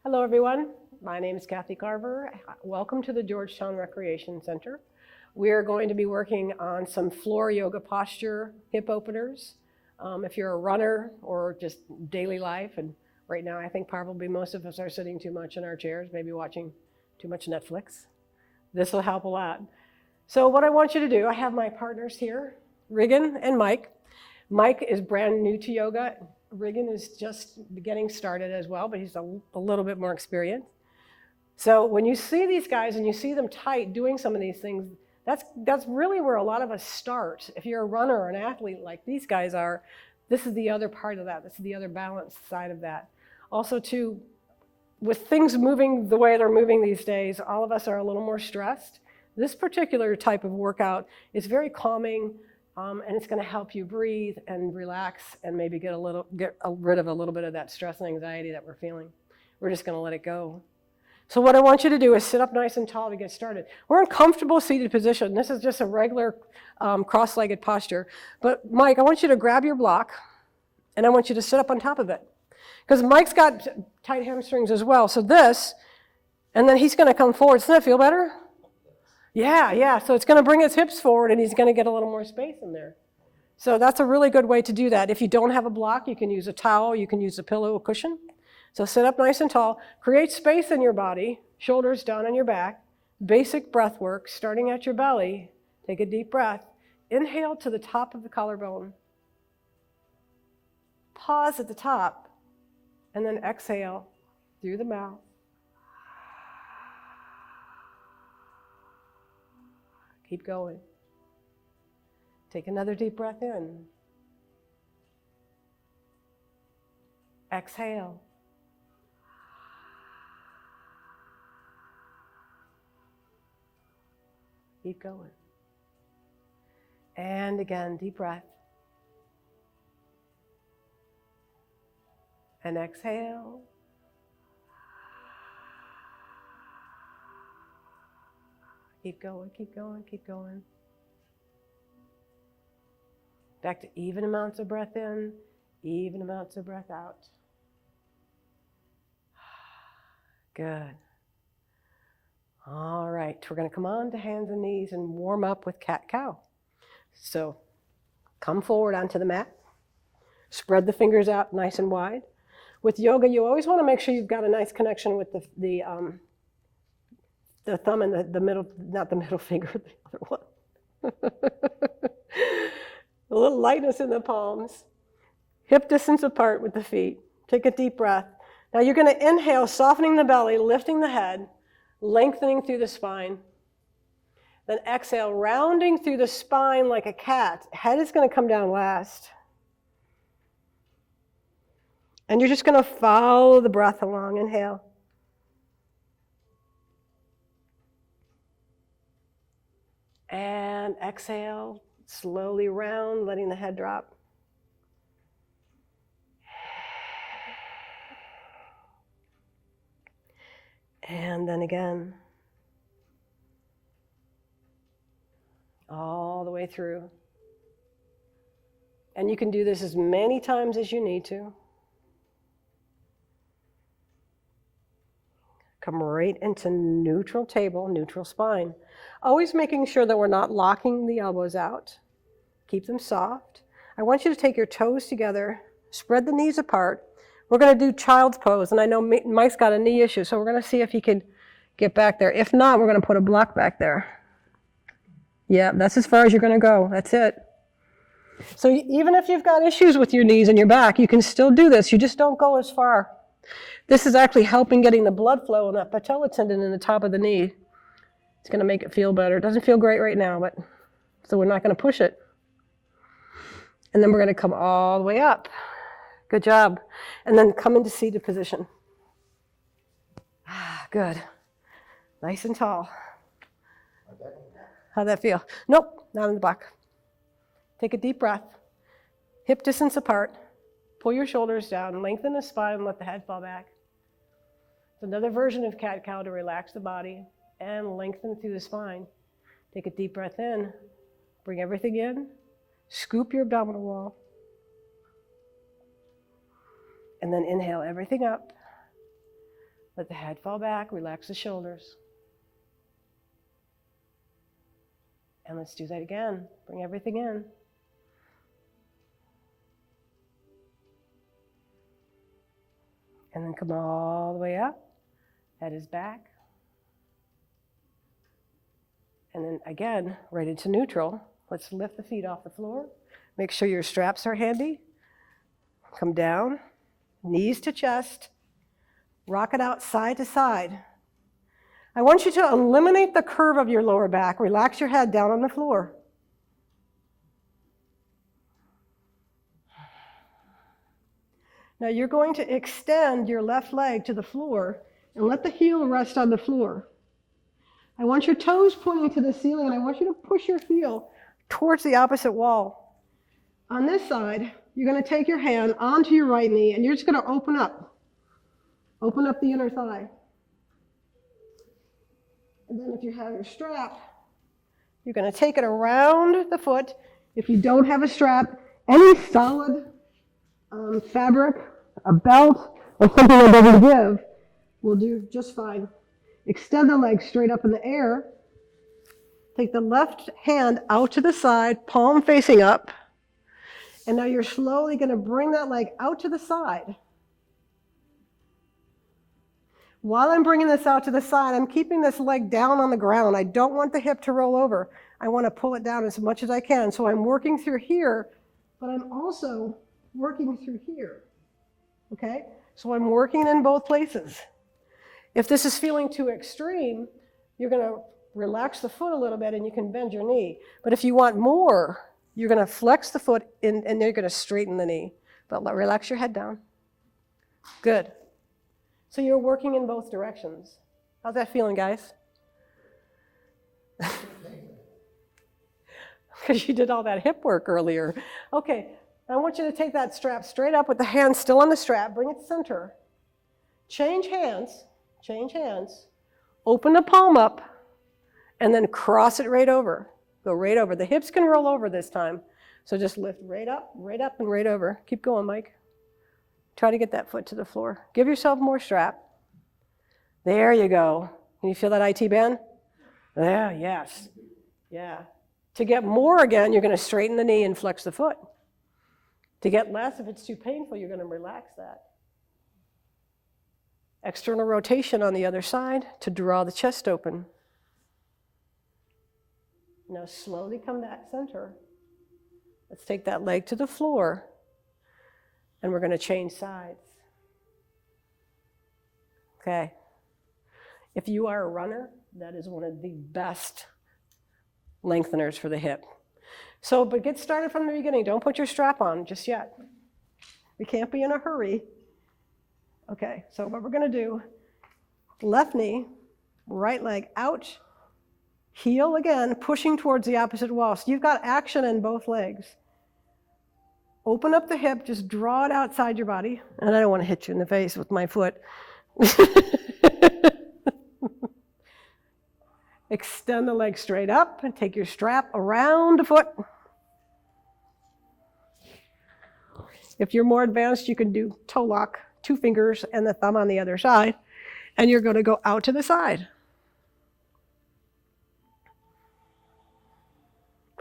Hello everyone, my name is Kathy Carver. Welcome to the Georgetown Recreation Center. We're going to be working on some floor yoga posture hip openers. If you're a runner or just daily life, and right now I think probably most of us are sitting too much in our chairs, maybe watching too much Netflix. This will help a lot. So what I want you to do, I have my partners here, Regan and Mike. Mike is brand new to yoga. Regan is just getting started as well, but he's a little bit more experienced. So when you see these guys and you see them tight doing some of these things, that's really where a lot of us start. If you're a runner or an athlete like these guys are, this is the other part of that. This is the other balanced side of that. Also too, with things moving the way they're moving these days, all of us are a little more stressed. This particular type of workout is very calming. And it's going to help you breathe and relax and maybe get rid of a little bit of that stress and anxiety that we're feeling. We're just going to let it go. So what I want you to do is sit up nice and tall to get started. We're in comfortable seated position. This is just a regular cross-legged posture. But Mike, I want you to grab your block and I want you to sit up on top of it. Because Mike's got tight hamstrings as well. So this, and then he's going to come forward. Doesn't that feel better? Yeah. So it's going to bring his hips forward and he's going to get a little more space in there. So that's a really good way to do that. If you don't have a block, you can use a towel, you can use a pillow, a cushion. So sit up nice and tall. Create space in your body, shoulders down on your back. Basic breath work, starting at your belly. Take a deep breath. Inhale to the top of the collarbone. Pause at the top. And then exhale through the mouth. Keep going. Take another deep breath in. Exhale. Keep going. And again, deep breath. And exhale. Keep going, keep going, keep going. Back to even amounts of breath in, even amounts of breath out. Good. All right, we're going to come on to hands and knees and warm up with cat-cow. So come forward onto the mat. Spread the fingers out nice and wide. With yoga, you always want to make sure you've got a nice connection with the thumb and the middle, not the middle finger, the other one. A little lightness in the palms. Hip distance apart with the feet. Take a deep breath. Now you're going to inhale, softening the belly, lifting the head, lengthening through the spine. Then exhale, rounding through the spine like a cat. Head is going to come down last. And you're just going to follow the breath along. Inhale. And exhale, slowly round, letting the head drop. And then again. All the way through. And you can do this as many times as you need to. Come right into neutral table, neutral spine. Always making sure that we're not locking the elbows out. Keep them soft. I want you to take your toes together, spread the knees apart. We're going to do child's pose, and I know Mike's got a knee issue, so we're going to see if he can get back there. If not, we're going to put a block back there. Yeah, that's as far as you're going to go. That's it. So even if you've got issues with your knees and your back, you can still do this. You just don't go as far. This is actually helping getting the blood flow in that patella tendon in the top of the knee. It's going to make it feel better. It doesn't feel great right now, but so we're not going to push it. And then we're going to come all the way up. Good job. And then come into seated position. Good. Nice and tall. How'd that feel? Nope, not in the back. Take a deep breath. Hip distance apart. Pull your shoulders down. Lengthen the spine and let the head fall back. It's another version of cat-cow to relax the body and lengthen through the spine. Take a deep breath in. Bring everything in. Scoop your abdominal wall. And then inhale everything up. Let the head fall back, relax the shoulders. And let's do that again. Bring everything in. And then come all the way up. Head is back. And then again, right into neutral. Let's lift the feet off the floor. Make sure your straps are handy. Come down, knees to chest. Rock it out side to side. I want you to eliminate the curve of your lower back. Relax your head down on the floor. Now you're going to extend your left leg to the floor and let the heel rest on the floor. I want your toes pointing to the ceiling, and I want you to push your heel towards the opposite wall. On this side, you're going to take your hand onto your right knee, and you're just going to open up. Open up the inner thigh. And then if you have your strap, you're going to take it around the foot. If you don't have a strap, any solid fabric, a belt, or something that doesn't give will do just fine. Extend the leg straight up in the air. Take the left hand out to the side, palm facing up. And now you're slowly going to bring that leg out to the side. While I'm bringing this out to the side, I'm keeping this leg down on the ground. I don't want the hip to roll over. I want to pull it down as much as I can. So I'm working through here, but I'm also working through here. Okay? So I'm working in both places. If this is feeling too extreme, you're going to relax the foot a little bit and you can bend your knee. But if you want more, you're going to flex the foot and then you're going to straighten the knee. But relax your head down. Good. So you're working in both directions. How's that feeling, guys? Because you did all that hip work earlier. Okay, I want you to take that strap straight up with the hand still on the strap. Bring it center. Change hands. Change hands. Open the palm up and then cross it right over. Go right over. The hips can roll over this time. So just lift right up, and right over. Keep going, Mike. Try to get that foot to the floor. Give yourself more strap. There you go. Can you feel that IT band? There, yes. Yeah. To get more again, you're going to straighten the knee and flex the foot. To get less, if it's too painful, you're going to relax that. External rotation on the other side to draw the chest open. Now slowly come back center. Let's take that leg to the floor. And we're going to change sides. Okay. If you are a runner, that is one of the best lengtheners for the hip. So, but get started from the beginning. Don't put your strap on just yet. We can't be in a hurry. Okay, so what we're going to do, left knee, right leg out, heel again, pushing towards the opposite wall. So you've got action in both legs. Open up the hip, just draw it outside your body. And I don't want to hit you in the face with my foot. Extend the leg straight up and take your strap around the foot. If you're more advanced, you can do toe lock, 2 fingers and the thumb on the other side. And you're going to go out to the side.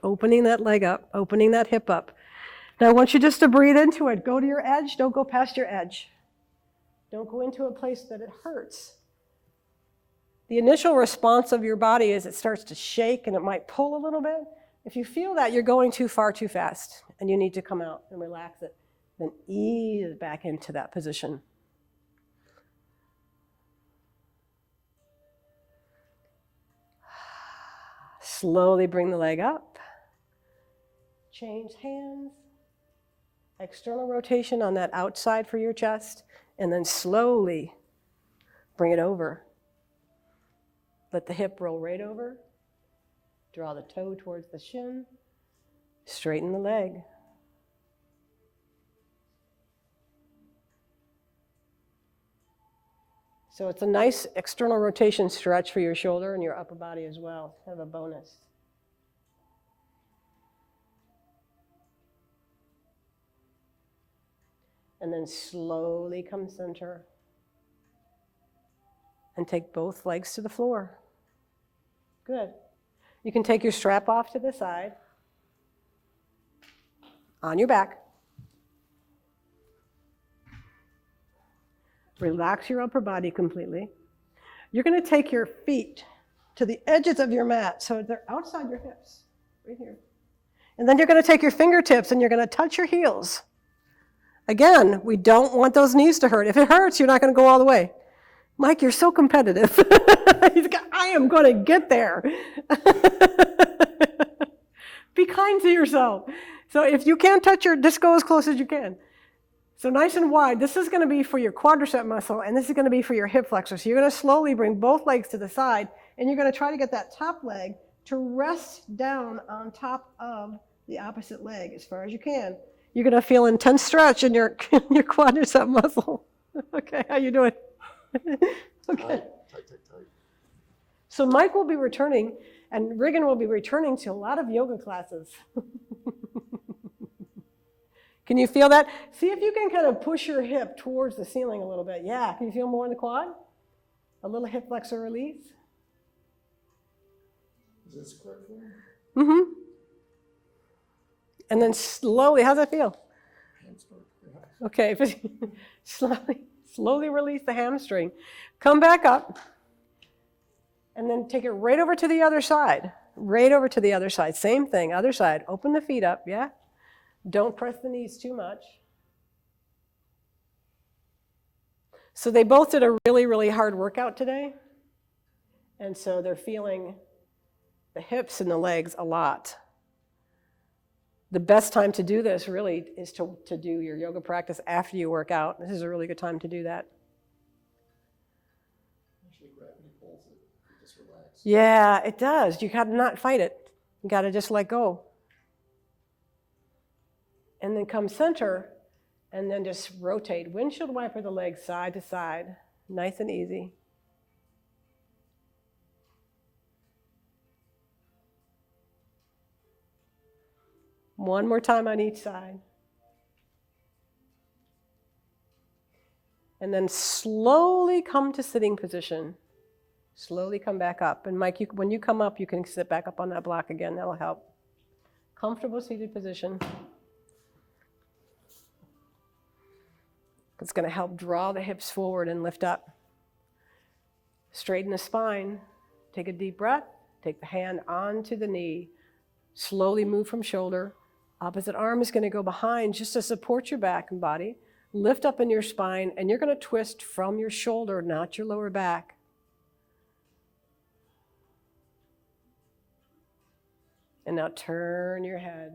Opening that leg up, opening that hip up. Now I want you just to breathe into it. Go to your edge, don't go past your edge. Don't go into a place that it hurts. The initial response of your body is it starts to shake and it might pull a little bit. If you feel that you're going too far too fast and you need to come out and relax it, then ease back into that position. Slowly bring the leg up. Change hands. External rotation on that outside for your chest, and then slowly bring it over. Let the hip roll right over. Draw the toe towards the shin. Straighten the leg. So it's a nice external rotation stretch for your shoulder and your upper body as well. Kind of a bonus. And then slowly come center. and take both legs to the floor. Good. You can take your strap off to the side, on your back. Relax your upper body completely. You're going to take your feet to the edges of your mat so they're outside your hips, right here. And then you're going to take your fingertips and you're going to touch your heels. Again, we don't want those knees to hurt. If it hurts, you're not going to go all the way. Mike, you're so competitive. I am going to get there. Be kind to yourself. So if you can't touch just go as close as you can. So nice and wide. This is going to be for your quadricep muscle, and this is going to be for your hip flexor. So you're going to slowly bring both legs to the side, and you're going to try to get that top leg to rest down on top of the opposite leg as far as you can. You're going to feel intense stretch in your quadricep muscle. Okay, how you doing? Okay. Tight. So Mike will be returning, and Regan will be returning to a lot of yoga classes. Can you feel that? See if you can kind of push your hip towards the ceiling a little bit. Yeah, can you feel more in the quad? A little hip flexor release. Is this correct for me? Mm-hmm. And then slowly, how's that feel? Okay, slowly release the hamstring. Come back up. And then take it right over to the other side. Right over to the other side. Same thing, other side. Open the feet up, yeah? Don't press the knees too much. So they both did a really, really hard workout today. And so they're feeling the hips and the legs a lot. The best time to do this really is to do your yoga practice after you work out. This is a really good time to do that. Actually, gravity pulls it. You just relax. Yeah, it does. You got to not fight it. You got to just let go. And then come center, and then just rotate. Windshield wiper the legs side to side. Nice and easy. One more time on each side. And then slowly come to sitting position. Slowly come back up. And Mike, when you come up, you can sit back up on that block again. That'll help. Comfortable seated position. It's going to help draw the hips forward and lift up. Straighten the spine. Take a deep breath. Take the hand onto the knee. Slowly move from shoulder. Opposite arm is going to go behind just to support your back and body. Lift up in your spine, and you're going to twist from your shoulder, not your lower back. And now turn your head.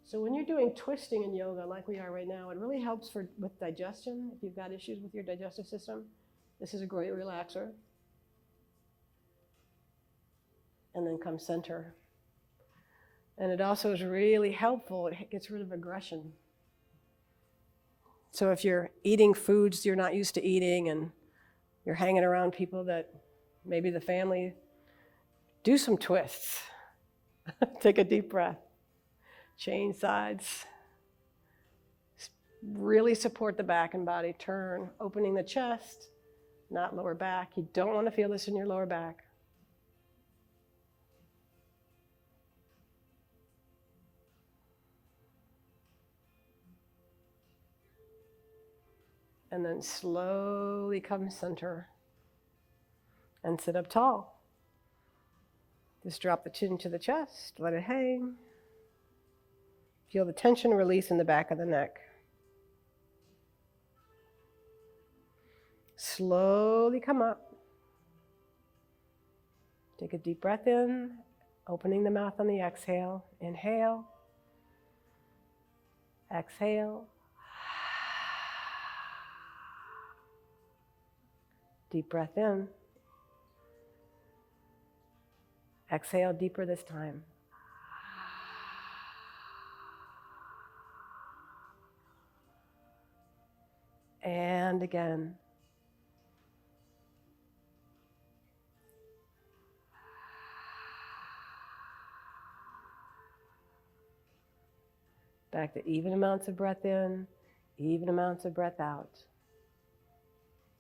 So when you're doing twisting in yoga like we are right now, it really helps with digestion. If you've got issues with your digestive system, this is a great relaxer. And then come center. And it also is really helpful. It gets rid of aggression. So if you're eating foods you're not used to eating and you're hanging around people that maybe the family, do some twists. Take a deep breath. Change sides. Really support the back and body. Turn, opening the chest, not lower back. You don't want to feel this in your lower back. And then slowly come center and sit up tall. Just drop the chin to the chest, let it hang. Feel the tension release in the back of the neck. Slowly come up. Take a deep breath in, opening the mouth on the exhale. Inhale. Exhale. Deep breath in. Exhale deeper this time. And again. Back to even amounts of breath in, even amounts of breath out.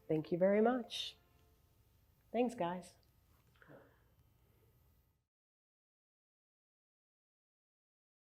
Thank you very much. Thanks, guys.